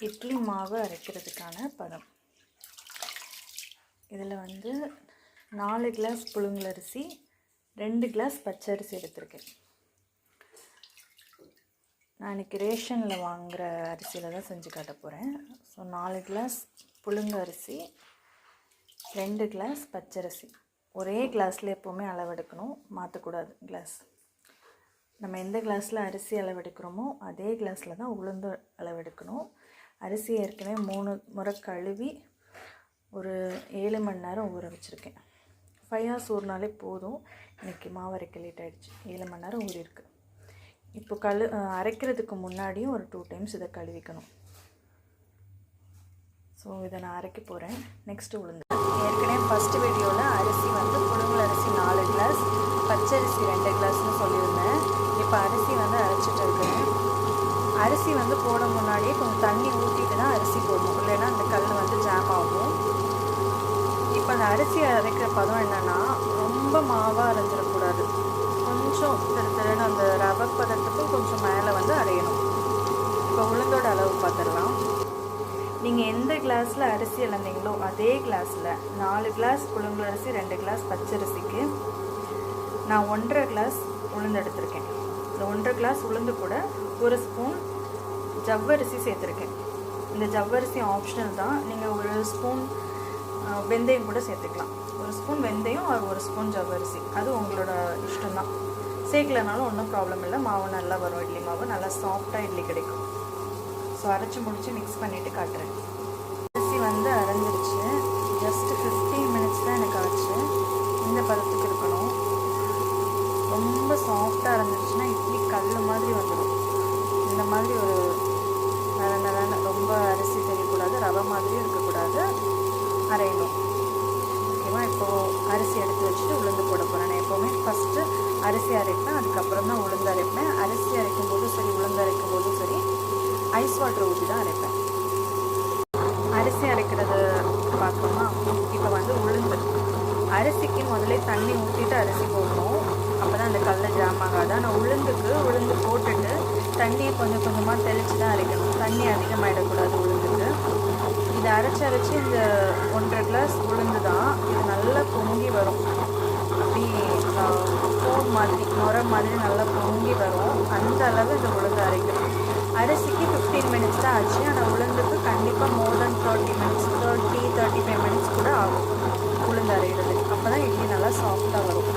இட்லி மாவு அரைக்கிறதுக்கான பதம். இதில் 4 கிளாஸ் புழுங்கலரிசி, 2 கிளாஸ் பச்சரிசி எடுத்திருக்கேன். நான் இன்றைக்கி ரேஷனில் வாங்குகிற அரிசியில் தான் செஞ்சு காட்ட போகிறேன். ஸோ 4 கிளாஸ் புழுங்க அரிசி, 2 கிளாஸ் பச்சரிசி. ஒரே கிளாஸில் எப்போவுமே அளவெடுக்கணும், மாற்றக்கூடாது கிளாஸ். நம்ம எந்த கிளாஸில் அரிசி அளவெடுக்கிறோமோ அதே கிளாஸில் தான் உளுந்து அளவெடுக்கணும். அரிசி ஏற்கனவே 3 முறை கழுவி ஒரு 7 மணி நேரம் ஊற வச்சுருக்கேன். 5 hours ஊறினாலே போதும். இன்றைக்கி மாவு அரைக்க லேட் ஆகிடுச்சு, 7 மணி நேரம் ஊறிருக்கு. இப்போ அரைக்கிறதுக்கு முன்னாடியும் ஒரு 2 times இதை கழுவிக்கணும். ஸோ இதை நான் அரைக்க போகிறேன். நெக்ஸ்ட்டு உளுந்து. ஏற்கனவே ஃபஸ்ட்டு வீடியோவில் அரிசி புழுங்கல் அரிசி 4 கிளாஸ், பச்சரிசி 2 கிளாஸ்னு சொல்லியிருந்தேன். இப்போ அரிசி அரைச்சிட்டு இருக்கேன். அரிசி போட முன்னாடியே கொஞ்சம் தண்ணி ஊற்றிட்டு தான் அரிசி போடணும், இல்லைன்னா அந்த கல் ஜாம் ஆகும். இப்போ அந்த அரிசி அரைக்கிற பதம் என்னென்னா, ரொம்ப மாவாக அரைஞ்சிடக்கூடாது. கொஞ்சம் திருன்னு அந்த ரவை பதத்துக்கும் கொஞ்சம் மேலே அரையணும். இப்போ உளுந்தோட அளவு பார்த்துடலாம். நீங்கள் எந்த கிளாஸில் அரிசி இழந்தீங்களோ அதே கிளாஸில் 4 கிளாஸ் புழுங்கல் அரிசி, 2 கிளாஸ் பச்சரிசிக்கு நான் 1.5 கிளாஸ் உளுந்து எடுத்திருக்கேன். இந்த 1.5 கிளாஸ் உளுந்து கூட 1 ஸ்பூன் ஜவ்வரிசி சேர்த்துருக்கேன். இந்த ஜவ்வரிசி ஆப்ஷனல் தான். நீங்கள் 1 ஸ்பூன் வெந்தயம் கூட சேர்த்துக்கலாம். 1 ஸ்பூன் வெந்தயம் ஒரு 1 ஸ்பூன் ஜவ்வரிசி, அது உங்களோட இஷ்டம்தான். சேர்க்கலனாலும் ஒன்றும் ப்ராப்ளம் இல்லை. மாவு நல்லா வரும், இட்லி மாவு நல்லா சாஃப்டாக இட்லி கிடைக்கும். ஸோ அரைச்சி முடித்து மிக்ஸ் பண்ணிவிட்டு காட்டுறேன். அரிசி அரைஞ்சிருச்சு. ஜஸ்ட்டு 15 minutes தான் எனக்கு ஆச்சு. இந்த பதத்துக்கு இருக்கணும். ரொம்ப சாஃப்டாக அரைஞ்சிருச்சுன்னா இட்லி கல் மாதிரி வந்துடும். இந்த மாதிரி ஒரு நல்ல ரொம்ப அரிசி தெரியக்கூடாது, ரவை மாதிரியும் இருக்கக்கூடாது, அரையணும். ஓகேவா? இப்போது அரிசி எடுத்து வச்சுட்டு உளுந்து போட போகிறேன். நான் எப்போவுமே ஃபஸ்ட்டு அரிசி அரைப்பேன், அதுக்கப்புறம் தான் உளுந்து அரைப்பேன். அரிசி அரைக்கும் போதும் சரி, உளுந்து அரைக்கும் போதும் சரி, ஐஸ் வாட்டர் ஊற்றி தான் அரைப்பேன். அரிசி அரைக்கிறது பார்த்தோம்னா, இப்போ உளுந்து அரிசிக்கு முதல்ல தண்ணி ஊற்றிட்டு அரிசி போடணும். அப்போ தான் அந்த கல்ல ஜாம் ஆகாது. ஆனால் உளுந்து போட்டுட்டு தண்ணியை கொஞ்சம் கொஞ்சமாக தெளித்து தான் அரைக்கணும். தண்ணி அதிகமாகிடக்கூடாது உளுந்துக்கு. இதை அரைச்சி இந்த 1.5 கிளாஸ் உளுந்து தான் இது நல்லா பொங்கி வரும். அப்படி ஃபோம் மாதிரி, நுரை மாதிரி நல்லா பொங்கி வரும். அந்த அளவு இந்த உளுந்து அரைக்கணும். அரிசிக்கு 15 minutes தான் ஆச்சு. ஆனால் உளுந்துக்கு கண்டிப்பாக மோர் தென் 30 minutes, 35 minutes கூட ஆகும் உளுந்து அரைகிறது. அப்போ தான் இட்லி நல்லா சாஃப்டாக வரும்.